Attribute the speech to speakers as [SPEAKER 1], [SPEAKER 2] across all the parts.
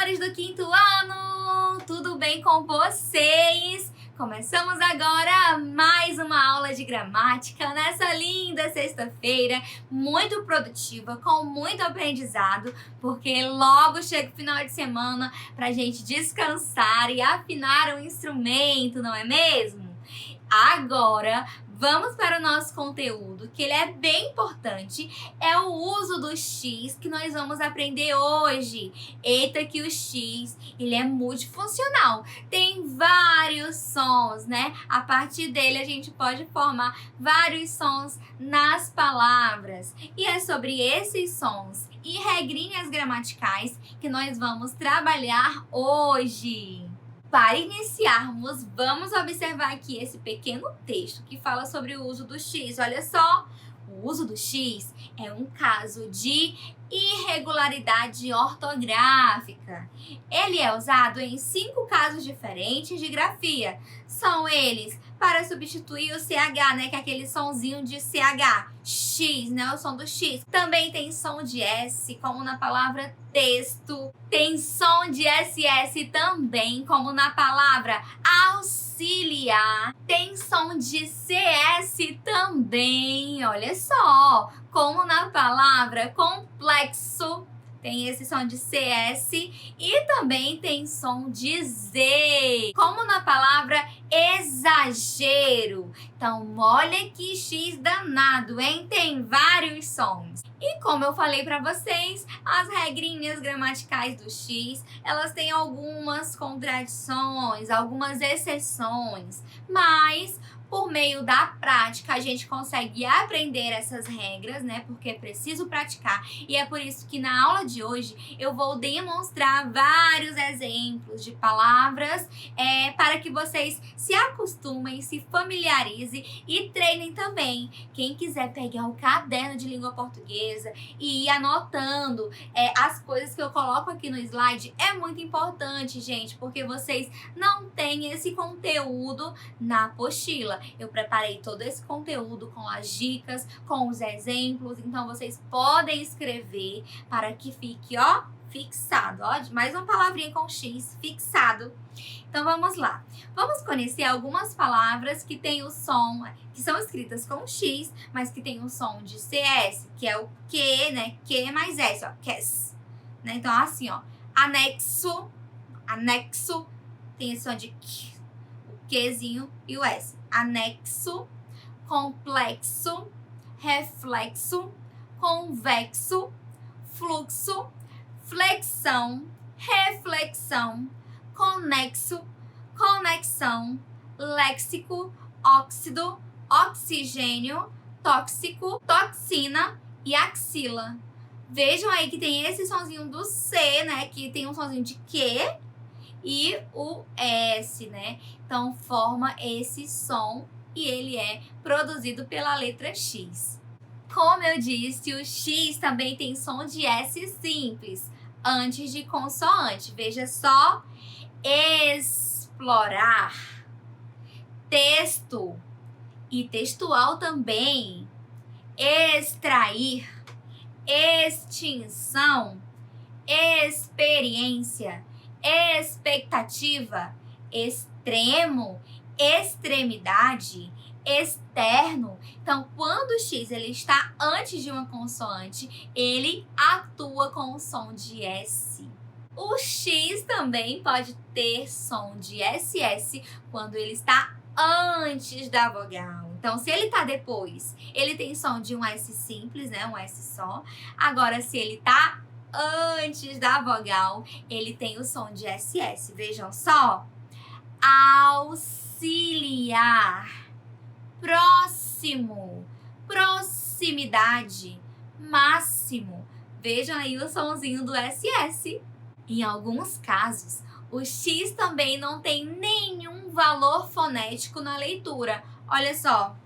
[SPEAKER 1] amores do quinto ano! Tudo bem com vocês? Começamos agora mais uma aula de gramática nessa linda sexta-feira, muito produtiva, com muito aprendizado, porque logo chega o final de semana pra gente descansar e afinar o instrumento, não é mesmo? Agora, vamos para o nosso conteúdo, que ele é bem importante, é o uso do X que nós vamos aprender hoje. Eita que o X, ele é multifuncional, tem vários sons, né? A partir dele a gente pode formar vários sons nas palavras. E é sobre esses sons e regrinhas gramaticais que nós vamos trabalhar hoje. Para iniciarmos, vamos observar aqui esse pequeno texto que fala sobre o uso do X. Olha só, o uso do X é um caso de irregularidade ortográfica. Ele é usado em 5 casos diferentes de grafia. São eles para substituir o CH, né, que é aquele sonzinho de CH. X, né, o som do X. Também tem som de S, como na palavra texto. Tem som de SS também, como na palavra auxiliar. Tem som de CS também, olha só, como na palavra complexo. Tem esse som de CS e também tem som de Z, como na palavra exagero. Então, olha que X danado, hein? Tem vários sons. E como eu falei para vocês, as regrinhas gramaticais do X, elas têm algumas contradições, algumas exceções, mas por meio da prática, a gente consegue aprender essas regras, né? Porque é preciso praticar. E é por isso que na aula de hoje eu vou demonstrar vários exemplos de palavras para que vocês se acostumem, se familiarizem e treinem também. Quem quiser pegar o caderno de língua portuguesa e ir anotando as coisas que eu coloco aqui no slide, é muito importante, gente, porque vocês não têm esse conteúdo na apostila. Eu preparei todo esse conteúdo com as dicas, com os exemplos, então vocês podem escrever para que fique, ó, fixado, ó, mais uma palavrinha com X, fixado. Então vamos lá. Vamos conhecer algumas palavras que têm o som, que são escritas com X, mas que tem o som de CS, que é o que, né? Que mais S, ó, QS. Né? Então assim, ó, anexo, tem esse som de Q, o Qzinho e o S. Anexo, complexo, reflexo, convexo, fluxo, flexão, reflexão, conexo, conexão, léxico, óxido, oxigênio, tóxico, toxina e axila. Vejam aí que tem esse sonzinho do C, né? Que tem um sonzinho de que e o S, né? Então, forma esse som e ele é produzido pela letra X. Como eu disse, o X também tem som de S simples, antes de consoante. Veja só, explorar, texto e textual também, extrair, extinção, experiência, expectativa, extremo, extremidade, externo. Então, quando o X ele está antes de uma consoante, ele atua com o som de S. O X também pode ter som de SS quando ele está antes da vogal. Então, se ele está depois, ele tem som de um S simples, né? Um S só. Agora, se ele está antes da vogal, ele tem o som de SS. Vejam só. Auxiliar, próximo, proximidade, máximo. Vejam aí o sonzinho do SS. Em alguns casos, o X também não tem nenhum valor fonético na leitura. Olha só,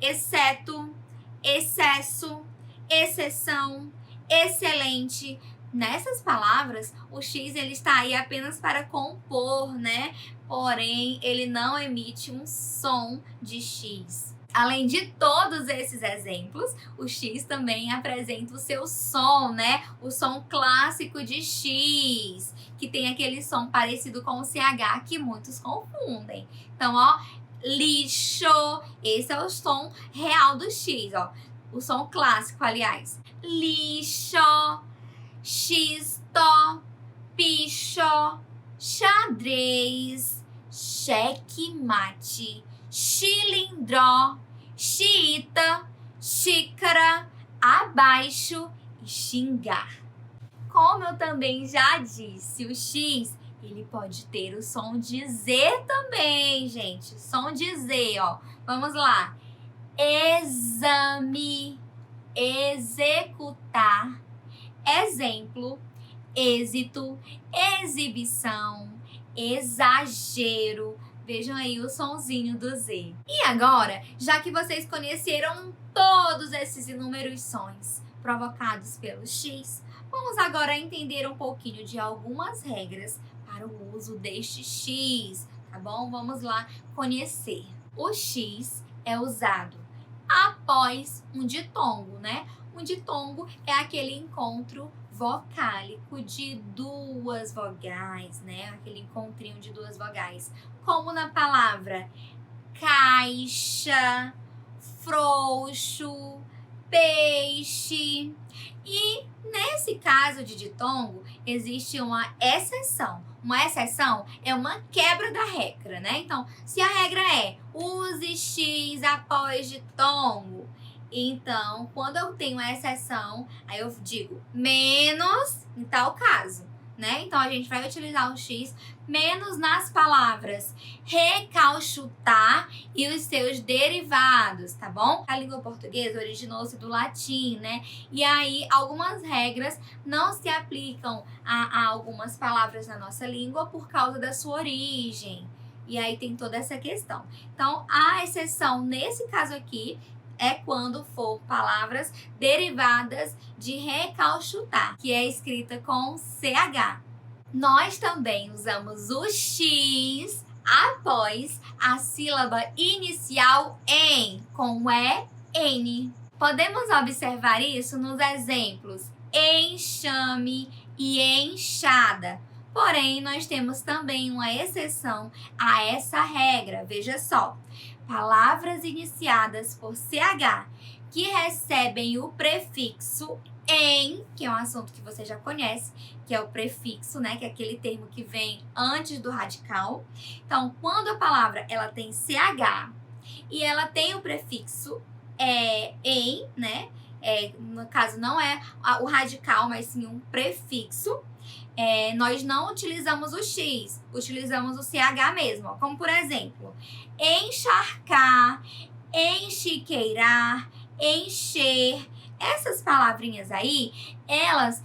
[SPEAKER 1] exceto, excesso, exceção, excelente. Nessas palavras, o X ele está aí apenas para compor, né? Porém, ele não emite um som de X. Além de todos esses exemplos, o X também apresenta o seu som, né? O som clássico de X, que tem aquele som parecido com o CH que muitos confundem. Então, ó, lixo, esse é o som real do X, ó. O som clássico, aliás. Lixo, xisto, picho, xadrez, checkmate, xilindró, xiita, xícara, abaixo e xingar. Como eu também já disse, o X, ele pode ter o som de Z também, gente. Som de Z, ó. Vamos lá. Exame, executar, exemplo, êxito, exibição, exagero. Vejam aí o sonzinho do Z. E agora, já que vocês conheceram todos esses inúmeros sons provocados pelo X, vamos agora entender um pouquinho de algumas regras para o uso deste X, tá bom? Vamos lá conhecer. O X é usado após um ditongo, né? Um ditongo é aquele encontro vocálico de duas vogais, né? Aquele encontrinho de duas vogais. Como na palavra caixa, frouxo, peixe. E nesse caso de ditongo, existe uma exceção. Uma exceção é uma quebra da regra, né? Então, se a regra é use X após ditongo, então, quando eu tenho a exceção, aí eu digo menos em tal caso, né? Então, a gente vai utilizar o X menos nas palavras recalchutar e os seus derivados, tá bom? A língua portuguesa originou-se do latim, né? E aí, algumas regras não se aplicam a algumas palavras na nossa língua por causa da sua origem. E aí tem toda essa questão. Então, a exceção nesse caso aqui é quando for palavras derivadas de recalchutar, que é escrita com CH. Nós também usamos o X após a sílaba inicial em, com EN. Podemos observar isso nos exemplos enxame e enxada. Porém, nós temos também uma exceção a essa regra. Veja só. Palavras iniciadas por CH que recebem o prefixo em, que é um assunto que você já conhece, que é o prefixo, né? Que é aquele termo que vem antes do radical. Então, quando a palavra ela tem CH e ela tem o prefixo em, né? No caso, não é o radical, mas sim um prefixo. Nós não utilizamos o X, utilizamos o CH mesmo. Ó. Como, por exemplo, encharcar, enchiqueirar, encher. Essas palavrinhas aí, elas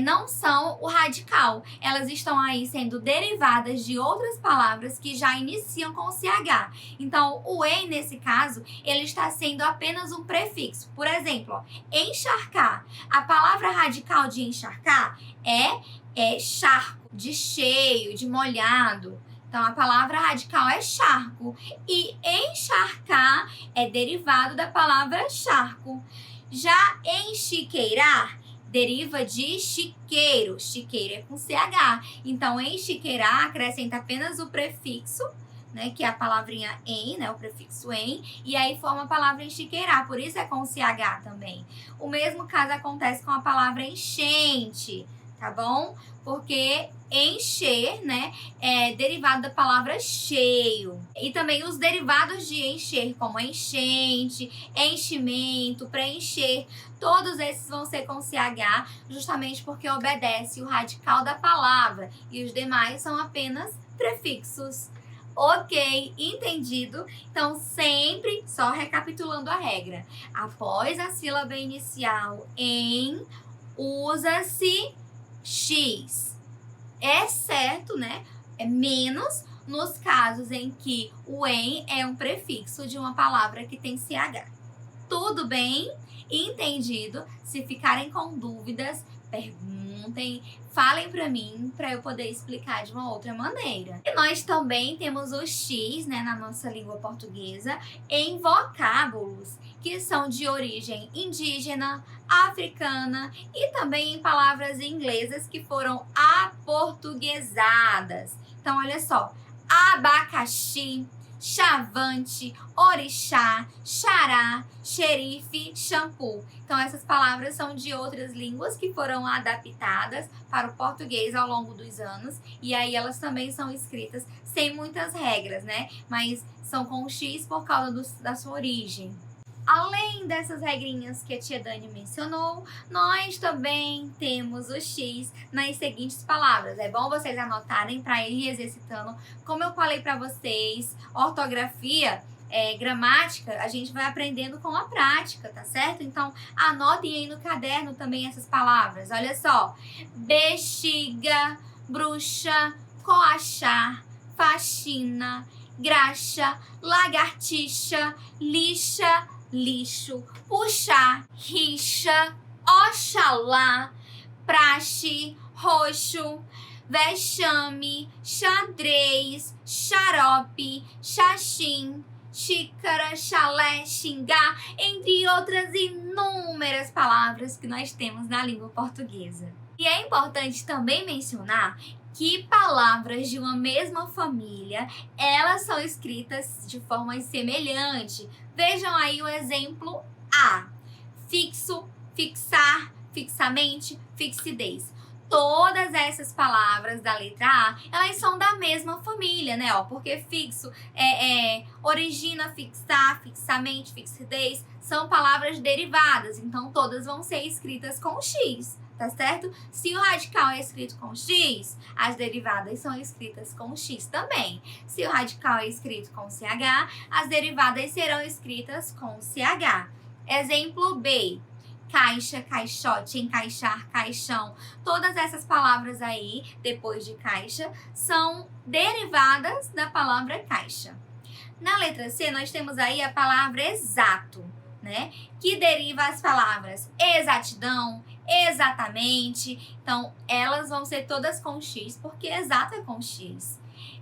[SPEAKER 1] não são o radical. Elas estão aí sendo derivadas de outras palavras que já iniciam com o CH. Então, o em, nesse caso, ele está sendo apenas um prefixo. Por exemplo, ó, encharcar. A palavra radical de encharcar é charco, de cheio, de molhado. Então, a palavra radical é charco. E encharcar é derivado da palavra charco. Já enchiqueirar deriva de chiqueiro. Chiqueiro é com CH. Então, enchiqueirar acrescenta apenas o prefixo, né, que é a palavrinha em, né, o prefixo em, e aí forma a palavra enchiqueirar. Por isso é com CH também. O mesmo caso acontece com a palavra enchente, tá bom? Porque encher, né, é derivado da palavra cheio. E também os derivados de encher, como enchente, enchimento, preencher, todos esses vão ser com CH, justamente porque obedece o radical da palavra. E os demais são apenas prefixos. Ok, entendido? Então, sempre, só recapitulando a regra, após a sílaba inicial em, usa-se X, exceto, né, menos nos casos em que o em é um prefixo de uma palavra que tem CH. Tudo bem? Entendido? Se ficarem com dúvidas, Perguntem, falem pra mim, pra eu poder explicar de uma outra maneira. E nós também temos o X, né, na nossa língua portuguesa, em vocábulos que são de origem indígena, africana e também em palavras inglesas que foram aportuguesadas. Então, olha só, abacaxi, chavante, orixá, xará, xerife, shampoo. Então, essas palavras são de outras línguas que foram adaptadas para o português ao longo dos anos. E aí, elas também são escritas sem muitas regras, né? Mas são com X por causa da sua origem. Além dessas regrinhas que a tia Dani mencionou, nós também temos o X nas seguintes palavras. É bom vocês anotarem para ir exercitando. Como eu falei para vocês, ortografia, gramática, a gente vai aprendendo com a prática, tá certo? Então, anotem aí no caderno também essas palavras. Olha só, bexiga, bruxa, coachar, faxina, graxa, lagartixa, lixa, lixo, puxar, rixa, oxalá, praxe, roxo, vexame, xadrez, xarope, xaxim, xícara, chalé, xingar, entre outras inúmeras palavras que nós temos na língua portuguesa. E é importante também mencionar que palavras de uma mesma família, elas são escritas de forma semelhante. Vejam aí o exemplo A. Fixo, fixar, fixamente, fixidez. Todas essas palavras da letra A, elas são da mesma família, né? Porque fixo origina, fixar, fixamente, fixidez, são palavras derivadas. Então, todas vão ser escritas com X. Tá certo? Se o radical é escrito com X, as derivadas são escritas com X também. Se o radical é escrito com CH, as derivadas serão escritas com CH. Exemplo B. Caixa, caixote, encaixar, caixão. Todas essas palavras aí, depois de caixa, são derivadas da palavra caixa. Na letra C, nós temos aí a palavra exato, né? Que deriva as palavras exatidão, exatamente. Então, elas vão ser todas com X, porque exato é com X.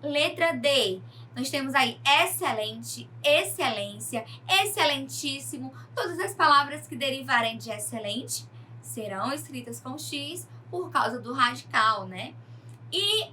[SPEAKER 1] Letra D, nós temos aí excelente, excelência, excelentíssimo. Todas as palavras que derivarem de excelente serão escritas com X por causa do radical, né? E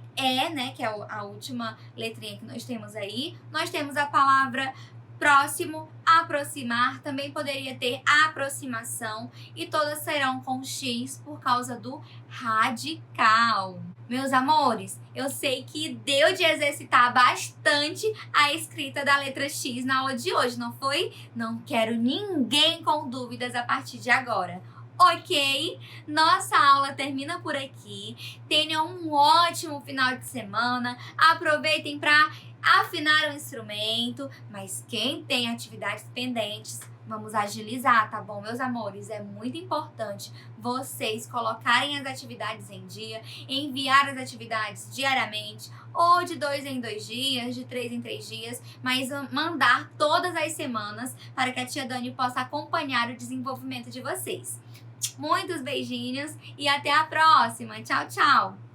[SPEAKER 1] né, que é a última letrinha que nós temos aí, nós temos a palavra próximo, aproximar, também poderia ter aproximação e todas serão com X por causa do radical. Meus amores, eu sei que deu de exercitar bastante a escrita da letra X na aula de hoje, não foi? Não quero ninguém com dúvidas a partir de agora. Ok? Nossa aula termina por aqui. Tenham um ótimo final de semana. Aproveitem para afinar o instrumento, mas quem tem atividades pendentes, vamos agilizar, tá bom, meus amores? É muito importante vocês colocarem as atividades em dia, enviar as atividades diariamente, ou de 2 em 2 dias, de 3 em 3 dias, mas mandar todas as semanas para que a tia Dani possa acompanhar o desenvolvimento de vocês. Muitos beijinhos e até a próxima. Tchau, tchau!